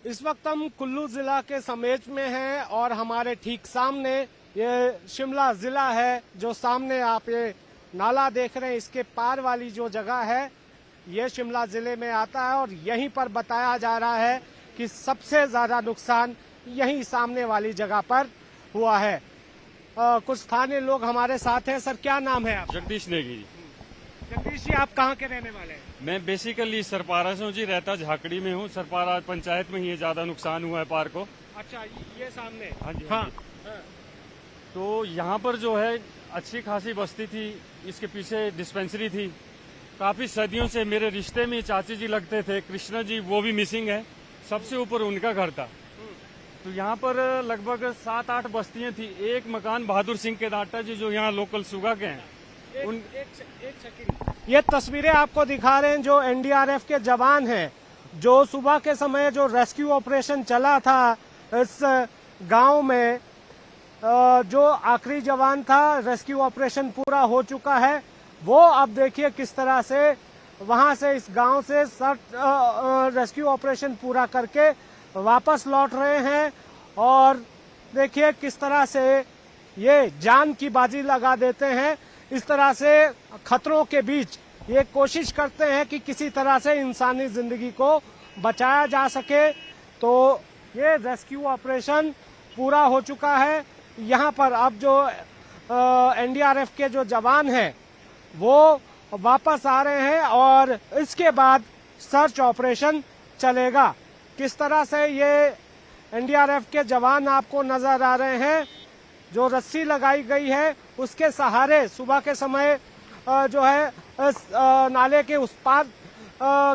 इस वक्त हम कुल्लू जिला के समेत में हैं और हमारे ठीक सामने ये शिमला जिला है। जो सामने आप ये नाला देख रहे हैं, इसके पार वाली जो जगह है ये शिमला जिले में आता है और यहीं पर बताया जा रहा है कि सबसे ज्यादा नुकसान यहीं सामने वाली जगह पर हुआ है। कुछ स्थानीय लोग हमारे साथ हैं। सर, क्या नाम है आप? जगदीश नेगी। जगदीश जी, आप कहाँ के रहने वाले हैं? मैं बेसिकली सरपारा से हूँ जी, रहता झाकड़ी में हूँ। सरपारा पंचायत में ही ये ज्यादा नुकसान हुआ है पार को। अच्छा, ये सामने? हाँ जी, हाँ, हाँ। तो यहाँ पर जो है अच्छी खासी बस्ती थी, इसके पीछे डिस्पेंसरी थी। काफी सदियों से मेरे रिश्ते में चाची जी लगते थे, कृष्णा जी, वो भी मिसिंग है। सबसे ऊपर उनका घर था। तो यहाँ पर लगभग 7-8 बस्तियां थी। एक मकान बहादुर सिंह के दाटा जी, जो यहाँ लोकल सुगा के हैं। एक सेकंड, ये तस्वीरें आपको दिखा रहे हैं जो एनडीआरएफ के जवान हैं, जो सुबह के समय जो रेस्क्यू ऑपरेशन चला था इस गांव में। जो आखिरी जवान था, रेस्क्यू ऑपरेशन पूरा हो चुका है। वो अब देखिए किस तरह से वहां से, इस गांव से रेस्क्यू ऑपरेशन पूरा करके वापस लौट रहे हैं। और देखिए किस तरह से ये जान की बाजी लगा देते हैं। इस तरह से खतरों के बीच ये कोशिश करते हैं कि किसी तरह से इंसानी जिंदगी को बचाया जा सके। तो ये रेस्क्यू ऑपरेशन पूरा हो चुका है। यहाँ पर अब जो एनडीआरएफ के जो जवान हैं वो वापस आ रहे हैं और इसके बाद सर्च ऑपरेशन चलेगा। किस तरह से ये एनडीआरएफ के जवान आपको नजर आ रहे हैं, जो रस्सी लगाई गई है उसके सहारे सुबह के समय जो है नाले के उस पार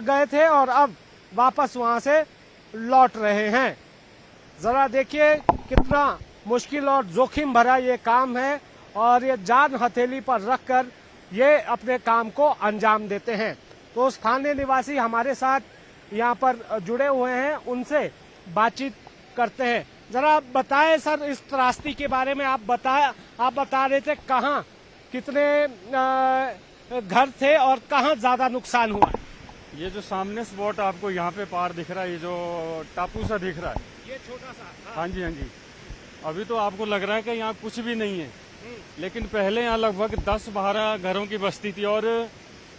गए थे और अब वापस वहां से लौट रहे हैं। जरा देखिए कितना मुश्किल और जोखिम भरा ये काम है और ये जान हथेली पर रखकर ये अपने काम को अंजाम देते हैं। तो स्थानीय निवासी हमारे साथ यहाँ पर जुड़े हुए हैं, उनसे बातचीत करते हैं। जरा बताएं सर, इस त्रासदी के बारे में आप बता रहे थे, कहाँ कितने घर थे और कहाँ ज्यादा नुकसान हुआ? ये जो सामने स्पॉट आपको यहाँ पे पार दिख रहा है, ये जो टापू सा दिख रहा है, ये छोटा सा। हाँ जी, हाँ जी। अभी तो आपको लग रहा है कि यहाँ कुछ भी नहीं है, लेकिन पहले यहाँ लगभग 10-12 घरों की बस्ती थी और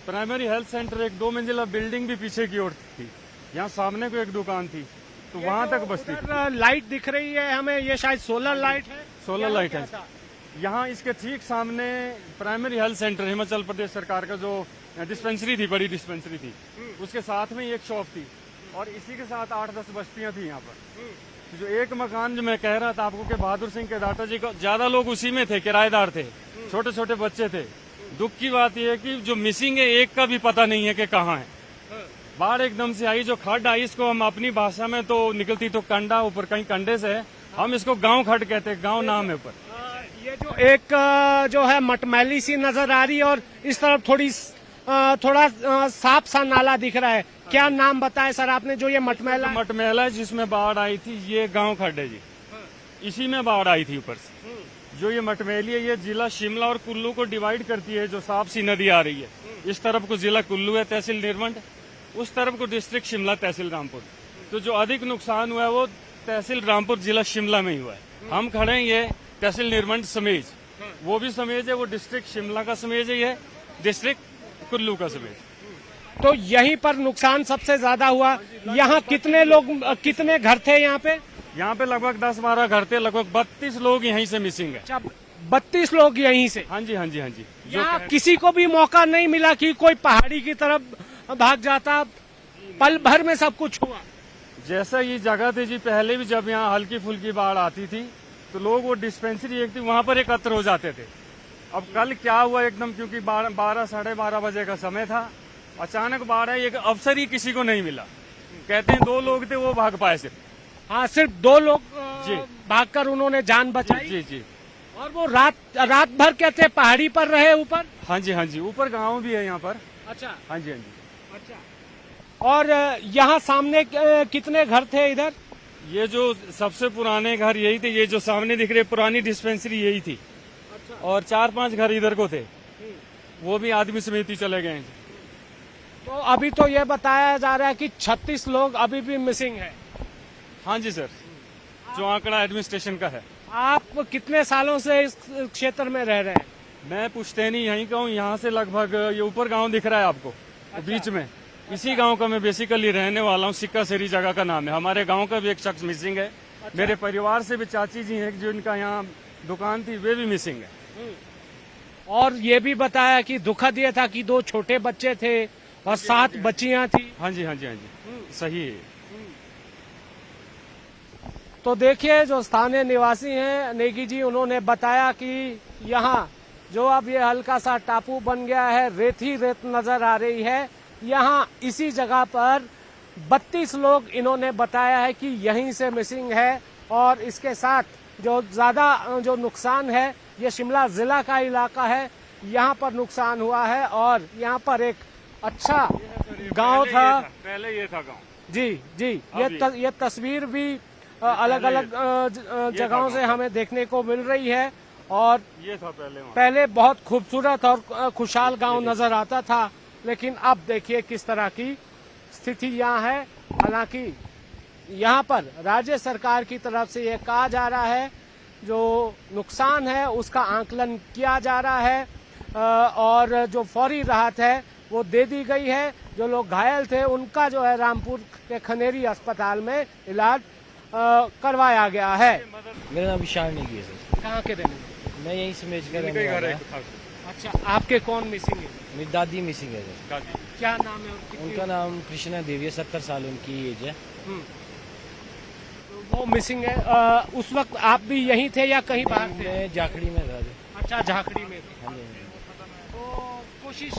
प्राइमरी हेल्थ सेंटर, एक 2 मंजिला बिल्डिंग भी पीछे की ओर थी। यहाँ सामने को एक दुकान थी, तो वहाँ तक बस्ती थी। लाइट दिख रही है हमें, ये शायद सोलर लाइट है। सोलर लाइट है यहाँ। इसके ठीक सामने primary health centre, Himachal Pradesh सरकार का जो डिस्पेंसरी थी, बड़ी डिस्पेंसरी थी, उसके साथ में एक शॉप थी और इसी के साथ 8-10 बस्तियां थी यहाँ पर। जो एक मकान जो मैं कह रहा था आपको कि बहादुर सिंह के दाता जी को, ज्यादा लोग उसी में थे, किराएदार थे, छोटे छोटे बच्चे थे। दुख की बात यह है कि जो मिसिंग है एक का भी पता नहीं है कि कहाँ है। बाढ़ एकदम से आई, जो खड्ड आई, इसको हम अपनी भाषा में तो निकलती तो कंडा, ऊपर कहीं कंडे से है, हम इसको गांव खड्ड कहते हैं, गांव नाम है ऊपर। ये जो एक जो है मटमैली सी नजर आ रही है और इस तरफ थोड़ा साफ सा नाला दिख रहा है। क्या नाम बताएं सर आपने, जो ये मटमैला? मटमैला जिसमें बाढ़ आई थी, ये गांव खड्ड है जी, इसी में बाढ़ आई थी ऊपर से। जो ये मटमैली है, ये जिला शिमला और कुल्लू को डिवाइड करती है। जो साफ सी नदी आ रही है, इस तरफ को जिला कुल्लू है, तहसील निर्मंड, उस तरफ को डिस्ट्रिक्ट शिमला, तहसील रामपुर। तो जो अधिक नुकसान हुआ है वो तहसील रामपुर जिला शिमला में ही हुआ है। हम खड़े हैं ये तहसील निर्मंड समेज, वो भी समेज है, वो डिस्ट्रिक्ट शिमला का समेज है, ये डिस्ट्रिक्ट कुल्लू का समेज। तो यहीं पर नुकसान सबसे ज्यादा हुआ। यहाँ कितने लोग, कितने घर थे यहाँ पे? यहाँ पे लगभग 10-12 घर थे, लगभग 32 लोग यहीं से मिसिंग है। अच्छा, 32 लोग यहीं से? हाँ जी, हाँ जी, हाँ जी। यहाँ किसी को भी मौका नहीं मिला कि कोई पहाड़ी की तरफ भाग जाता? पल भर में सब कुछ हुआ। जैसा ये जगह थी जी, पहले भी जब यहाँ हल्की फुल्की बाढ़ आती थी तो लोग वो डिस्पेंसरी एक थी, वहाँ पर एकत्र हो जाते थे। अब कल क्या हुआ एकदम, क्योंकि 12-12:30 बजे का समय था, अचानक बाढ़ आई, एक अवसर ही किसी को नहीं मिला। कहते हैं 2 लोग थे, वो भाग पाए सिर्फ। हाँ, सिर्फ 2 लोग जी भागकर उन्होंने जान बचाई। जी जी। और वो रात भर कहते पहाड़ी पर रहे ऊपर? हाँ जी, हाँ जी, ऊपर गांव भी है यहाँ पर। अच्छा, हाँ जी, हाँ जी। अच्छा, और यहाँ सामने कितने घर थे इधर? ये जो सबसे पुराने घर यही थे, ये जो सामने दिख रहे पुरानी डिस्पेंसरी यही थी। अच्छा। और 4-5 घर इधर को थे, वो भी आदमी समेत ही चले गए। तो अभी तो ये बताया जा रहा है कि 36 लोग अभी भी मिसिंग है। हाँ जी सर, जो आंकड़ा एडमिनिस्ट्रेशन का है। आप कितने सालों से इस क्षेत्र में रह रहे हैं? मैं पुश्तैनी यहीं का हूँ, यहाँ से लगभग ये ऊपर गांव दिख रहा है आपको, बीच में इसी गांव का मैं बेसिकली रहने वाला हूँ। सिक्का सेरी जगह का नाम है। हमारे गांव का भी एक शख्स मिसिंग है। मेरे परिवार से भी चाची जी हैं जो इनका यहाँ दुकान थी, वे भी मिसिंग है। और ये भी बताया कि दुखद ये था कि 2 छोटे बच्चे थे और 7 बच्चियां थी। हाँ जी, हाँ जी, हाँ जी, सही है। तो देखिए, जो स्थानीय निवासी हैं नेगी जी, उन्होंने बताया कि यहाँ जो अब ये हल्का सा टापू बन गया है, रेत ही रेत नजर आ रही है। यहाँ इसी जगह पर 32 लोग इन्होंने बताया है कि यहीं से मिसिंग है। और इसके साथ जो ज्यादा जो नुकसान है, ये शिमला जिला का इलाका है, यहाँ पर नुकसान हुआ है। और यहाँ पर एक अच्छा गांव था। पहले ये था गांव। जी जी, ये तस्वीर भी अलग अलग जगहों से हमें देखने को मिल रही है। और ये था पहले बहुत खूबसूरत और खुशहाल गांव नजर आता था, लेकिन अब देखिए किस तरह की स्थिति यहाँ है। हालांकि यहाँ पर राज्य सरकार की तरफ से ये कहा जा रहा है जो नुकसान है उसका आंकलन किया जा रहा है और जो फौरी राहत है वो दे दी गई है। जो लोग घायल थे उनका जो है रामपुर के खनेरी अस्पताल में इलाज करवाया गया है। मेरा नाम विशाल नेगी है सर। कहाँ के रहने? मैं यहीं समेज का रहने वाला है। अच्छा, आपके कौन मिसिंग है? मेरी दादी मिसिंग है सर। क्या नाम है उनकी? उनका नाम कृष्णा देवी है, 70 साल उनकी एज है। वो मिसिंग है। उस वक्त आप भी यहीं थे या कहीं बाहर थे? मैं झाकड़ी में था। अच्छा, झाकड़ी में थे। हाँ जी। तो कोशिश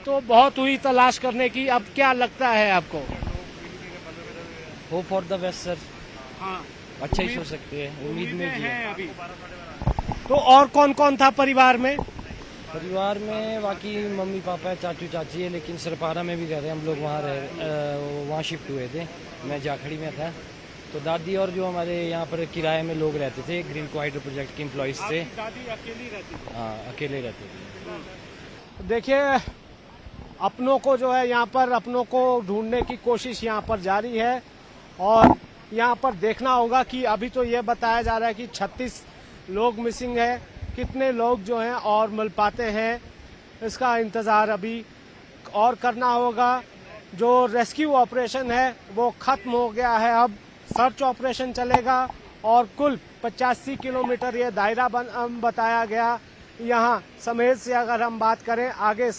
तो बहुत हुई तलाश करने की। अब क्या लगता है आपको? Hope for the best sir. हाँ, अच्छा ही सोच सकते हैं, उम्मीद में जी है। अभी तो और कौन कौन था परिवार में? परिवार में बाकी मम्मी पापा है, चाचू चाची है, लेकिन सरपारा में भी रह रहे हैं हम लोग। वहाँ शिफ्ट हुए थे, मैं झाकड़ी में था। तो दादी और जो हमारे यहाँ पर किराए में लोग रहते थे, ग्रीन क्वाइटर प्रोजेक्ट के एम्प्लॉइज थे। दादी अकेली रहती थी? हाँ, अकेले रहते थे। देखिए, अपनों को जो है यहाँ पर अपनों को ढूंढने की कोशिश यहाँ पर जारी है। और यहाँ पर देखना होगा कि अभी तो ये बताया जा रहा है कि 36 लोग मिसिंग है। कितने लोग जो हैं और मिल पाते हैं, इसका इंतजार अभी और करना होगा। जो रेस्क्यू ऑपरेशन है वो खत्म हो गया है, अब सर्च ऑपरेशन चलेगा। और कुल 85 किलोमीटर ये दायरा बताया गया। यहाँ समेत से अगर हम बात करें, आगे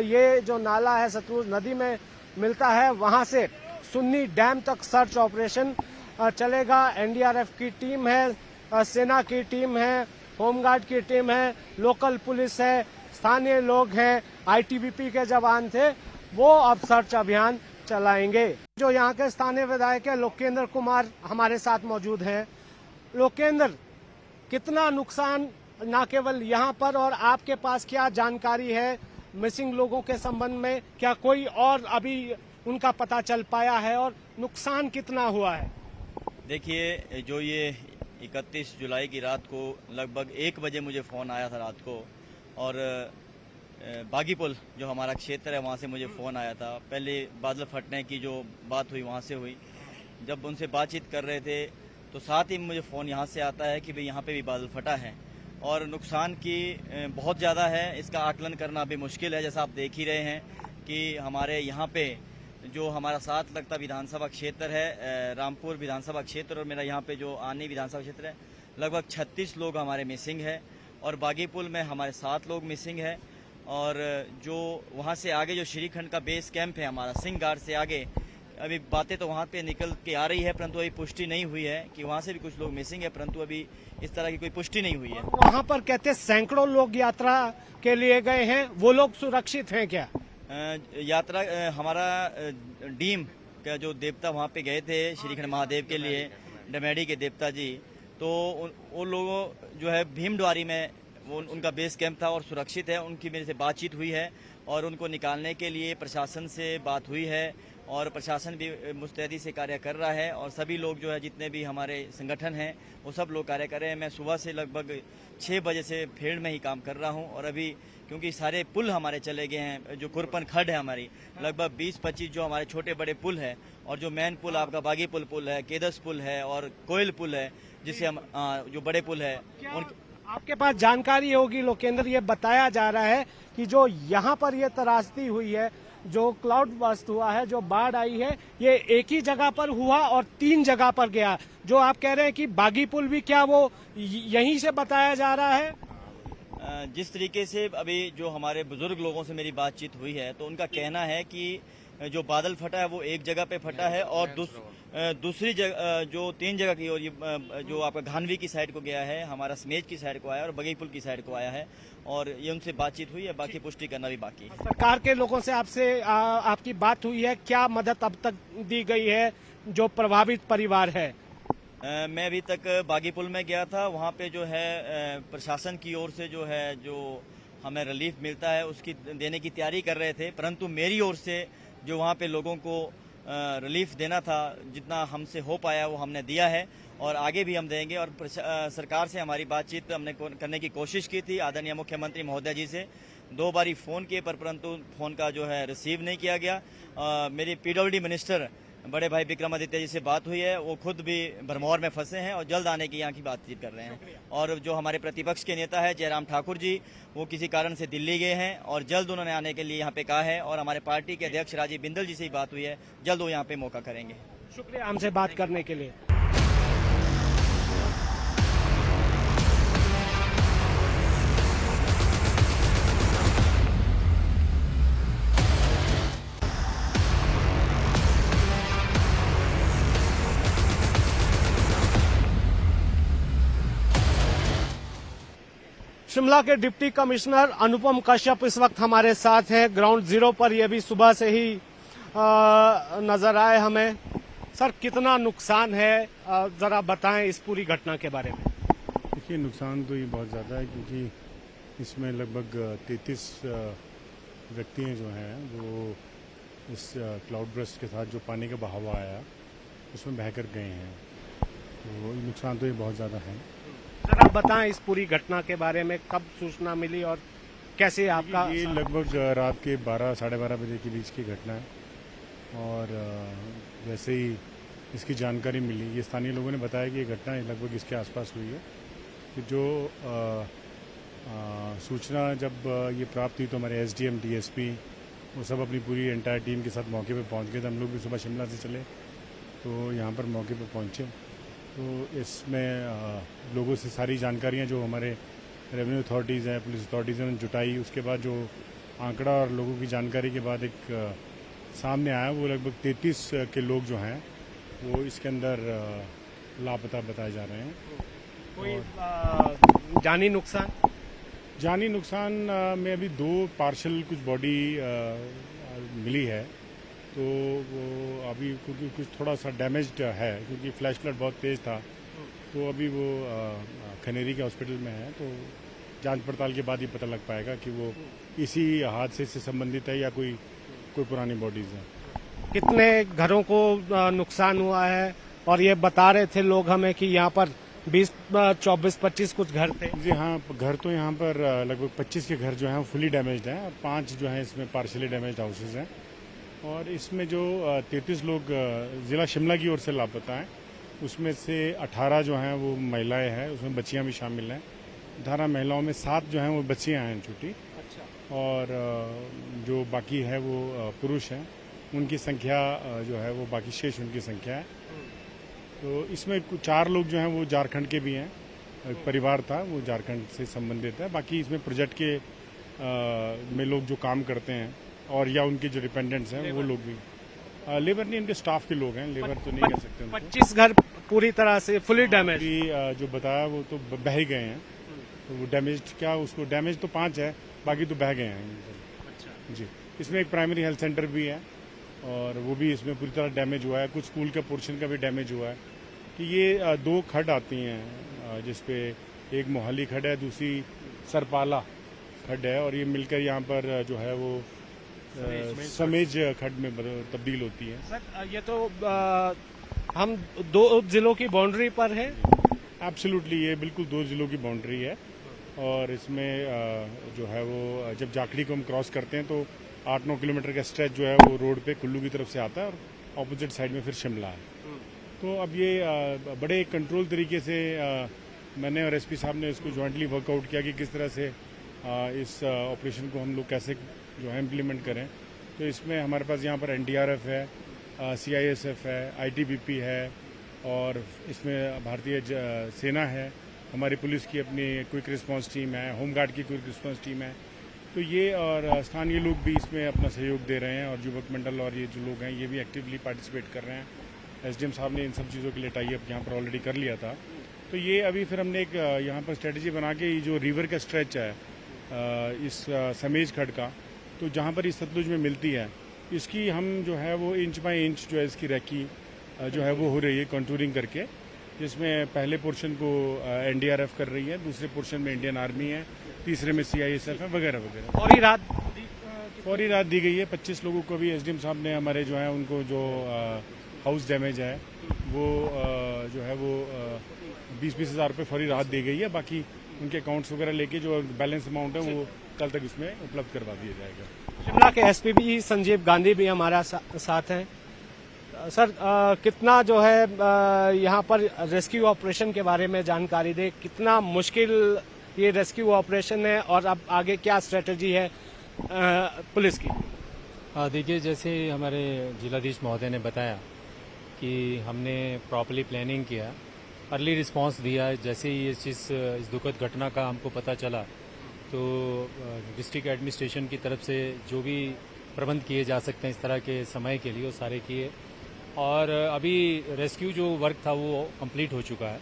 ये जो नाला है सतलुज नदी में मिलता है, वहाँ से सुन्नी डैम तक सर्च ऑपरेशन चलेगा। एनडीआरएफ की टीम है, सेना की टीम है, होमगार्ड की टीम है, लोकल पुलिस है, स्थानीय लोग हैं, आईटीबीपी के जवान थे, वो अब सर्च अभियान चलाएंगे। जो यहाँ के स्थानीय विधायक है लोकेंद्र कुमार हमारे साथ मौजूद हैं। लोकेंद्र, कितना नुकसान न केवल यहाँ पर और आपके पास क्या जानकारी है मिसिंग लोगों के संबंध में? क्या कोई और अभी उनका पता चल पाया है और नुकसान कितना हुआ है? देखिए, जो ये 31 जुलाई की रात को लगभग 1 बजे मुझे फ़ोन आया था रात को। और बागीपुल जो हमारा क्षेत्र है वहाँ से मुझे फ़ोन आया था। पहले बादल फटने की जो बात हुई वहाँ से हुई। जब उनसे बातचीत कर रहे थे तो साथ ही मुझे फ़ोन यहाँ से आता है कि भाई यहाँ पे भी बादल फटा है और नुकसान की बहुत ज़्यादा है। इसका आकलन करना अभी मुश्किल है। जैसा आप देख ही रहे हैं कि हमारे यहाँ पे जो हमारा साथ लगता विधानसभा क्षेत्र है, रामपुर विधानसभा क्षेत्र, और मेरा यहाँ पे जो आनी विधानसभा क्षेत्र है, लगभग 36 लोग हमारे मिसिंग है। और बागीपुल में हमारे 7 लोग मिसिंग है। और जो वहाँ से आगे जो श्रीखंड का बेस कैंप है हमारा, सिंहगाड़ से आगे, अभी बातें तो वहाँ पे निकल के आ रही है, परंतु अभी पुष्टि नहीं हुई है कि वहाँ से भी कुछ लोग मिसिंग है, परंतु अभी इस तरह की कोई पुष्टि नहीं हुई है। वहाँ पर कहते सैकड़ों लोग यात्रा के लिए गए हैं, वो लोग सुरक्षित हैं क्या? यात्रा हमारा डीम का जो देवता वहाँ पे गए थे श्रीखंड महादेव के लिए, डमेड़ी के देवता जी, तो उन लोगों जो है भीमद्वारी में वो उनका बेस कैंप था और सुरक्षित है। उनकी मेरे से बातचीत हुई है और उनको निकालने के लिए प्रशासन से बात हुई है और प्रशासन भी मुस्तैदी से कार्य कर रहा है। और सभी लोग जो है जितने भी हमारे संगठन हैं वो सब लोग कार्य कर रहे हैं। मैं सुबह से लगभग 6 बजे से फील्ड में ही काम कर रहा हूं और अभी क्योंकि सारे पुल हमारे चले गए हैं। जो कुरपन खड है हमारी, लगभग 20-25 जो हमारे छोटे बड़े पुल है, और जो मेन पुल आपका बागी पुल है, केदस पुल है और कोयल पुल है, जिसे हम जो बड़े पुल है आपके पास जानकारी होगी लोकेंद्र, ये बताया जा रहा है कि जो यहाँ पर ये त्रासदी हुई है, जो क्लाउड बस्ट हुआ है, जो बाढ़ आई है, ये एक ही जगह पर हुआ और 3 जगह पर गया। जो आप कह रहे हैं कि बागी पुल भी, क्या वो यहीं से बताया जा रहा है? जिस तरीके से अभी जो हमारे बुजुर्ग लोगों से मेरी बातचीत हुई है, तो उनका कहना है कि जो बादल फटा है वो एक जगह पे फटा है, और दूसरी जगह जो 3 जगह की, और ये जो आपका घानवी की साइड को गया है, हमारा समेज की साइड को आया और बगई पुल की साइड को आया है, और ये उनसे बातचीत हुई है, बाकी पुष्टि करना भी बाकी है। सरकार के लोगों से आपसे आपकी बात हुई है, क्या मदद अब तक दी गई है जो प्रभावित परिवार है? मैं अभी तक बागी पुल में गया था, वहाँ पे जो है प्रशासन की ओर से जो है जो हमें रिलीफ मिलता है उसकी देने की तैयारी कर रहे थे, परंतु मेरी ओर से जो वहाँ पे लोगों को रिलीफ देना था, जितना हमसे हो पाया वो हमने दिया है, और आगे भी हम देंगे। और सरकार से हमारी बातचीत हमने करने की कोशिश की थी आदरणीय मुख्यमंत्री महोदय जी से, 2 बारी फ़ोन किए, परंतु फ़ोन का जो है रिसीव नहीं किया गया। मेरी PWD मिनिस्टर बड़े भाई विक्रमादित्य जी से बात हुई है, वो खुद भी भरमौर में फंसे हैं और जल्द आने की यहाँ की बातचीत कर रहे हैं। और जो हमारे प्रतिपक्ष के नेता है जयराम ठाकुर जी, वो किसी कारण से दिल्ली गए हैं और जल्द उन्होंने आने के लिए यहाँ पे कहा है, और हमारे पार्टी के अध्यक्ष राजीव बिंदल जी से ही बात हुई है, जल्द वो यहाँ पे मौका करेंगे। शुक्रिया हमसे बात करने के लिए। शिमला के डिप्टी कमिश्नर अनुपम कश्यप इस वक्त हमारे साथ हैं ग्राउंड जीरो पर। ये भी सुबह से ही नजर आए हमें। सर, कितना नुकसान है, जरा बताएं इस पूरी घटना के बारे में। देखिए, नुकसान तो ये बहुत ज़्यादा है, क्योंकि इसमें लगभग 33 व्यक्ति हैं जो हैं वो इस क्लाउड बर्स्ट के साथ जो पानी का बहाव आया उसमें बहकर गए हैं, तो नुकसान तो ये बहुत ज़्यादा है। सर, आप बताएं इस पूरी घटना के बारे में, कब सूचना मिली और कैसे आपका? ये लगभग रात के 12 साढ़े 12 बजे के बीच की घटना है, और जैसे ही इसकी जानकारी मिली, ये स्थानीय लोगों ने बताया कि ये घटना लगभग इसके आसपास हुई है। कि जो सूचना जब ये प्राप्त हुई तो हमारे SDM DSP वो सब अपनी पूरी एंटायर टीम के साथ मौके पे पहुंच गए थे। हम लोग भी सुबह शिमला से चले तो यहाँ पर मौके पे पहुँचे, तो इसमें लोगों से सारी जानकारियाँ जो हमारे रेवेन्यू अथॉरिटीज़ हैं, पुलिस अथॉरिटीज़ ने जुटाई। उसके बाद जो आंकड़ा और लोगों की जानकारी के बाद एक सामने आया, वो लगभग 33 के लोग जो हैं वो इसके अंदर लापता बताए जा रहे हैं। कोई जानी नुकसान? जानी नुकसान में अभी 2 पार्शल कुछ बॉडी मिली है, तो वो अभी क्योंकि कुछ थोड़ा सा डैमेज्ड है, क्योंकि फ्लैश फ्लड बहुत तेज़ था, तो अभी वो खनेरी के हॉस्पिटल में है। तो जांच पड़ताल के बाद ही पता लग पाएगा कि वो इसी हादसे से संबंधित है या कोई पुरानी बॉडीज है। कितने घरों को नुकसान हुआ है? और ये बता रहे थे लोग हमें कि यहाँ पर 24-25 कुछ घर थे। जी हाँ, घर तो यहाँ पर लगभग 25 के घर जो हैं वो फुली डैमेज्ड हैं, और 5 जो हैं इसमें पार्शली डैमेज्ड हाउसेज हैं। और इसमें जो 33 लोग ज़िला शिमला की ओर से लापता हैं, उसमें से 18 जो हैं वो महिलाएं हैं, उसमें बच्चियां भी शामिल हैं। 18 महिलाओं में 7 जो हैं वो बच्चियां हैं छोटी। अच्छा। और जो बाकी है वो पुरुष हैं, उनकी संख्या जो है वो बाकी शेष उनकी संख्या है। तो इसमें 4 लोग जो हैं वो झारखंड के भी हैं, एक परिवार था वो झारखंड से संबंधित है। बाकी इसमें प्रोजेक्ट के में लोग जो काम करते हैं और या उनके जो डिपेंडेंट्स हैं वो लोग भी, लेबर नहीं, उनके स्टाफ के लोग हैं, लेबर तो नहीं कह सकते। 25 घर पूरी तरह से फुली डैमेज। जो बताया वो तो बह ही गए हैं, तो वो डैमेज क्या, उसको डैमेज तो 5 है, बाकी तो बह गए हैं। अच्छा जी। इसमें एक प्राइमरी हेल्थ सेंटर भी है और वो भी इसमें पूरी तरह डैमेज हुआ है। कुछ स्कूल का पोर्शन का भी डैमेज हुआ है। कि ये 2 खड आती हैं, जिसपे एक मोहाली खड है, दूसरी सरपाला खड है, और ये मिलकर यहाँ पर जो है वो समेज खड में तब्दील होती है। सर, ये तो हम 2 जिलों की बाउंड्री पर है। एब्सोल्युटली, ये बिल्कुल 2 जिलों की बाउंड्री है, और इसमें जो है वो जब जाखड़ी को हम क्रॉस करते हैं तो 8-9 किलोमीटर का स्ट्रेच जो है वो रोड पे कुल्लू की तरफ से आता है और ऑपोजिट साइड में फिर शिमला है। तो अब ये बड़े कंट्रोल तरीके से मैंने और एसपी साहब ने इसको जॉइंटली वर्कआउट किया कि किस तरह से इस ऑपरेशन को हम लोग कैसे जो है इम्प्लीमेंट करें। तो इसमें हमारे पास यहाँ पर एनडीआरएफ है, सीआईएसएफ है, आईटीबीपी है और इसमें भारतीय सेना है, हमारी पुलिस की अपनी क्विक रिस्पांस टीम है, होमगार्ड की क्विक रिस्पांस टीम है। तो ये और स्थानीय लोग भी इसमें अपना सहयोग दे रहे हैं और युवक मंडल और ये जो लोग हैं ये भी एक्टिवली पार्टिसिपेट कर रहे हैं। एसडीएम साहब ने इन सब चीज़ों के लिए टाई अप यहाँ पर ऑलरेडी कर लिया था। तो ये अभी फिर हमने एक यहाँ पर स्ट्रेटजी बना के जो रिवर का स्ट्रेच है इस समेज खड्ड का, तो जहाँ पर इस सतलुज में मिलती है इसकी हम जो है वो इंच बाई इंच जो है इसकी रैकी जो है वो हो रही है कंटूरिंग करके, जिसमें पहले पोर्शन को एनडीआरएफ कर रही है, दूसरे पोर्शन में इंडियन आर्मी है, तीसरे में सीआईएसएफ है वगैरह वगैरह। फौरी राहत दी गई है 25 लोगों को। भी एसडीएम साहब ने हमारे जो है उनको जो हाउस डैमेज है वो जो है वो 20-20 हज़ार रुपये फौरी राहत दी गई है। बाकी उनके अकाउंट्स वगैरह लेके जो बैलेंस अमाउंट है वो कल तक इसमें उपलब्ध करवा दिया जाएगा। शिमला के एसपी भी संजीव गांधी भी हमारा साथ हैं। सर कितना जो है यहाँ पर रेस्क्यू ऑपरेशन के बारे में जानकारी दे, कितना मुश्किल ये रेस्क्यू ऑपरेशन है और अब आगे क्या स्ट्रेटजी है पुलिस की? देखिए, जैसे हमारे जिलाधीश महोदय ने बताया कि हमने प्रॉपर्ली प्लानिंग किया, अर्ली रिस्पांस दिया। जैसे ही इस दुखद घटना का हमको पता चला तो डिस्ट्रिक्ट एडमिनिस्ट्रेशन की तरफ से जो भी प्रबंध किए जा सकते हैं इस तरह के समय के लिए वो सारे किए और अभी रेस्क्यू जो वर्क था वो कंप्लीट हो चुका है।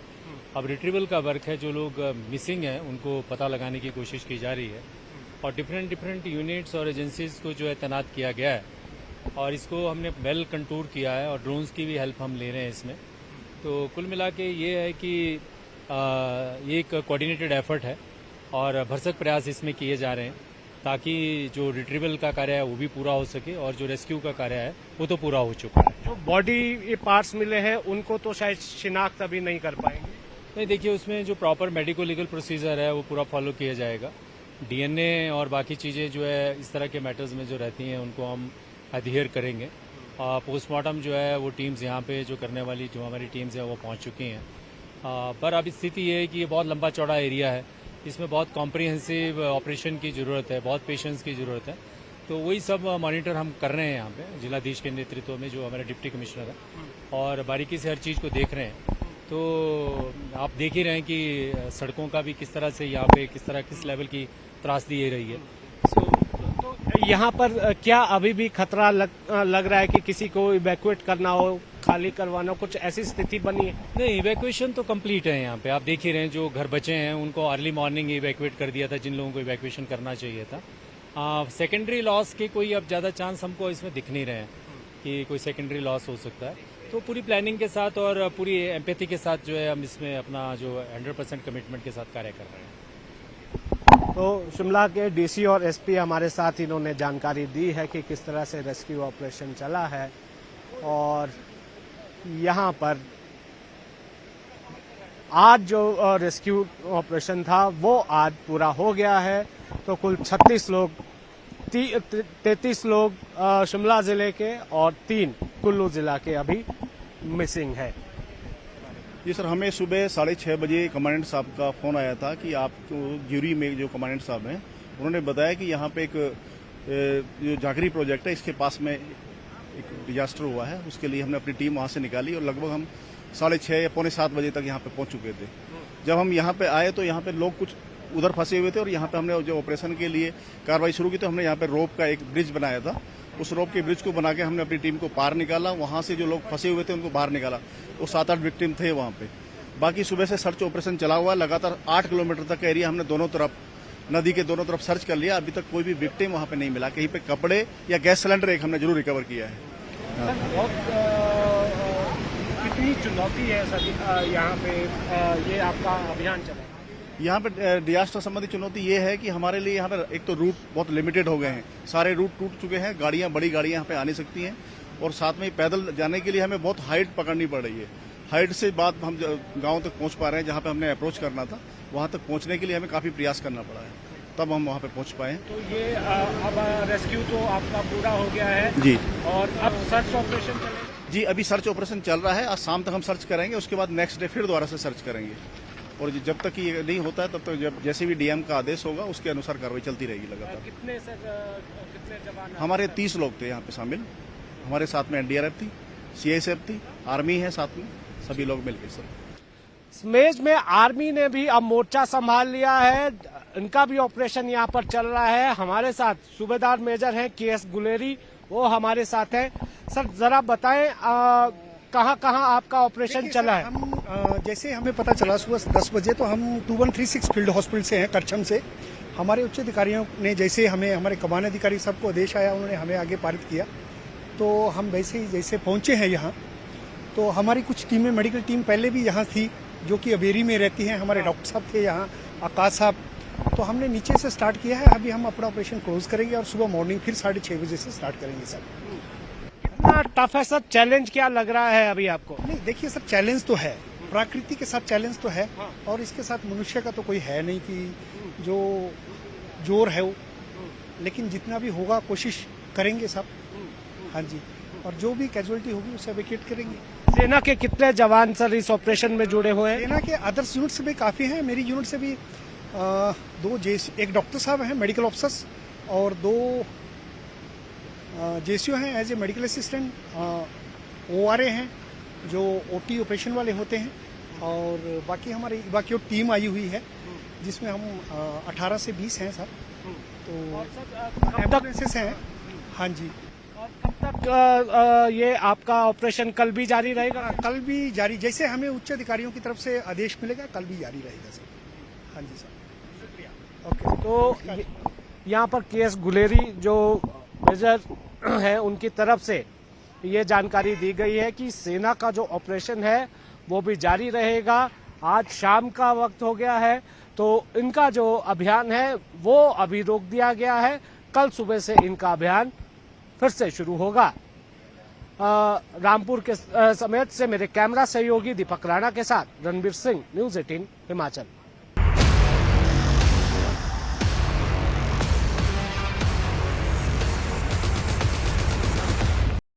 अब रिट्रीवल का वर्क है, जो लोग मिसिंग हैं उनको पता लगाने की कोशिश की जा रही है और डिफरेंट यूनिट्स और एजेंसीज को जो है तैनात किया गया है और इसको हमने वेल कंटूर किया है और ड्रोन्स की भी हेल्प हम ले रहे हैं इसमें। तो कुल मिला के ये है कि ये एक कोऑर्डिनेटेड एफर्ट है और भरसक प्रयास इसमें किए जा रहे हैं ताकि जो रिट्रीवल का कार्य है वो भी पूरा हो सके और जो रेस्क्यू का कार्य है वो तो पूरा हो चुका है। जो बॉडी पार्ट्स मिले हैं उनको तो शायद शिनाख्त अभी नहीं कर पाएंगे। नहीं, देखिए उसमें जो प्रॉपर मेडिको लीगल प्रोसीजर है वो पूरा फॉलो किया जाएगा। डीएनए और बाकी चीज़ें जो है इस तरह के मैटर्स में जो रहती हैं उनको हम अडहियर करेंगे। पोस्टमार्टम जो है वो टीम्स यहाँ पे जो करने वाली जो हमारी टीम्स हैं वो पहुँच चुकी हैं। पर अभी स्थिति ये है कि ये बहुत लंबा चौड़ा एरिया है, इसमें बहुत कॉम्प्रिहेंसिव ऑपरेशन की ज़रूरत है, बहुत पेशेंस की ज़रूरत है। तो वही सब मॉनिटर हम कर रहे हैं यहाँ पे जिलाधीश के नेतृत्व में जो हमारे डिप्टी कमिश्नर है और बारीकी से हर चीज़ को देख रहे हैं। तो आप देख ही रहे हैं कि सड़कों का भी किस तरह से यहाँ पे किस लेवल की त्रासदी दे रही है। तो यहाँ पर क्या अभी भी खतरा लग रहा है कि किसी को इवैक्यूएट करना हो, खाली करवाना, कुछ ऐसी स्थिति बनी है? नहीं, इवैक्यूएशन तो कंप्लीट है यहाँ पे। आप देख ही रहे हैं जो घर बचे हैं उनको अर्ली मॉर्निंग इवैक्यूएट कर दिया था जिन लोगों को इवैक्यूएशन करना चाहिए था। सेकेंडरी लॉस के कोई अब ज़्यादा चांस हमको इसमें दिख नहीं रहे हैं कि कोई सेकेंडरी लॉस हो सकता है। तो पूरी प्लानिंग के साथ और पूरी एम्पैथी के साथ जो है हम इसमें अपना जो 100% कमिटमेंट के साथ कार्य कर रहे हैं। तो शिमला के डीसी और एसपी हमारे साथ इन्होंने जानकारी दी है कि किस तरह से रेस्क्यू ऑपरेशन चला है और यहाँ पर आज जो रेस्क्यू ऑपरेशन था वो आज पूरा हो गया है। तो कुल 36 लोग 33 लोग शिमला जिले के और 3 कुल्लू जिला के अभी मिसिंग है। जी सर, हमें सुबह 6:30 बजे कमांडेंट साहब का फोन आया था कि आप ज्यूरी में जो कमांडेंट साहब हैं उन्होंने बताया कि यहाँ पे एक जो जागरी प्रोजेक्ट है इसके पास में एक डिजास्टर हुआ है। उसके लिए हमने अपनी टीम वहाँ से निकाली और लगभग हम 6:30 या 6:45 बजे तक यहाँ पे पहुँच चुके थे। जब हम यहाँ पे आए तो यहाँ पे लोग कुछ उधर फंसे हुए थे और यहाँ पे हमने जो ऑपरेशन के लिए कार्रवाई शुरू की तो हमने यहाँ पे रोप का एक ब्रिज बनाया था। उस रोप के ब्रिज को बना के हमने अपनी टीम को पार निकाला। वहाँ से जो लोग फंसे हुए थे उनको बाहर निकाला। वो 7-8 विक्टिम थे वहाँ पे। बाकी सुबह से सर्च ऑपरेशन चला हुआ, लगातार 8 किलोमीटर तक का एरिया हमने दोनों तरफ नदी के दोनों तरफ सर्च कर लिया। अभी तक कोई भी विक्टिम वहाँ पे नहीं मिला। कहीं पे कपड़े या गैस सिलेंडर एक हमने जरूर रिकवर किया है। कितनी चुनौती है सर यहाँ पे ये आपका अभियान चला? यहाँ पे डिजास्टर संबंधी चुनौती ये है कि हमारे लिए यहाँ पे एक तो रूट बहुत लिमिटेड हो गए हैं, सारे रूट टूट चुके हैं, गाड़ियाँ बड़ी गाड़ियाँ यहाँ पे आ नहीं सकती हैं और साथ में पैदल जाने के लिए हमें बहुत हाइट पकड़नी पड़ रही है। हाइट से बाद हम गांव तक पहुंच पा रहे हैं जहाँ पे हमने अप्रोच करना था। वहाँ तक पहुँचने के लिए हमें काफ़ी प्रयास करना पड़ा है, तब हम वहाँ पे पहुँच पाए। तो ये अब रेस्क्यू तो आपका पूरा हो गया है जी और अब सर्च ऑपरेशन चलेगा। जी, अभी सर्च ऑपरेशन चल रहा है। आज शाम तक हम सर्च करेंगे, उसके बाद नेक्स्ट डे फिर दोबारा से सर्च करेंगे, और जब तक ये नहीं होता है तब तक जब जैसे भी डीएम का आदेश होगा उसके अनुसार कार्रवाई चलती रहेगी लगातार। कितने जवान? हमारे 30 लोग थे यहाँ पे शामिल, हमारे साथ में एनडीआरएफ थी, सीआईएसएफ थी, आर्मी है साथ में, सभी लोग मिलकर सर। स्मेज में आर्मी ने भी अब मोर्चा संभाल लिया है, इनका भी ऑपरेशन यहाँ पर चल रहा है। हमारे साथ सूबेदार मेजर हैं केएस गुलेरी, वो हमारे साथ हैं। सर जरा बताएं कहाँ आपका ऑपरेशन चला है? हम जैसे हमें पता चला सुबह 10 बजे, तो हम 2136 फील्ड हॉस्पिटल से हैं, करछम से। हमारे उच्च अधिकारियों ने जैसे हमें, हमारे कमान अधिकारी सबको आदेश आया, उन्होंने हमें आगे पारित किया, तो हम वैसे ही जैसे पहुंचे हैं यहाँ। तो हमारी कुछ टीमें, मेडिकल टीम पहले भी यहाँ थी जो कि अबेरी में रहती हैं, हमारे डॉक्टर साहब थे यहाँ, आकाश साहब। तो हमने नीचे से स्टार्ट किया है, अभी हम अपना ऑपरेशन क्लोज करेंगे और सुबह मॉर्निंग फिर 6:30 बजे से स्टार्ट करेंगे सर। कितना टफ है सर, चैलेंज क्या लग रहा है अभी आपको? नहीं देखिए सर, चैलेंज तो है, प्रकृति के साथ चैलेंज तो है, और इसके साथ मनुष्य का तो कोई है नहीं कि जो जोर है वो, लेकिन जितना भी होगा कोशिश करेंगे सब। हाँ जी, और जो भी कैजुअलिटी होगी उसे एवेक्यूएट करेंगे। सेना के कितने जवान सर इस ऑपरेशन में जुड़े हुए हैं? सेना के अदर्स यूनिट से भी काफी हैं, मेरी यूनिट से भी एक डॉक्टर साहब हैं मेडिकल ऑफिसर्स, और 2 जेसीओ हैं एज ए मेडिकल असिस्टेंट, ओआरए हैं जो ओटी ऑपरेशन वाले होते हैं, और बाकी हमारी बाकी टीम आई हुई है जिसमें हम 18 से 20 हैं सर। तो एम्बुलेंसेस हैं। हाँ जी। और कब तक ये आपका ऑपरेशन कल भी जारी रहेगा? कल भी जारी, जैसे हमें उच्च अधिकारियों की तरफ से आदेश मिलेगा कल भी जारी रहेगा सर। हाँ जी सर, शुक्रिया। ओके, तो यहाँ पर केएस गुलेरी जो मेजर है उनकी तरफ से ये जानकारी दी गई है कि सेना का जो ऑपरेशन है वो भी जारी रहेगा। आज शाम का वक्त हो गया है, तो इनका जो अभियान है वो अभी रोक दिया गया है। कल सुबह से इनका अभियान फिर से शुरू होगा। रामपुर के समेत से मेरे कैमरा सहयोगी दीपक राणा के साथ रणबीर सिंह, न्यूज़ 18 हिमाचल।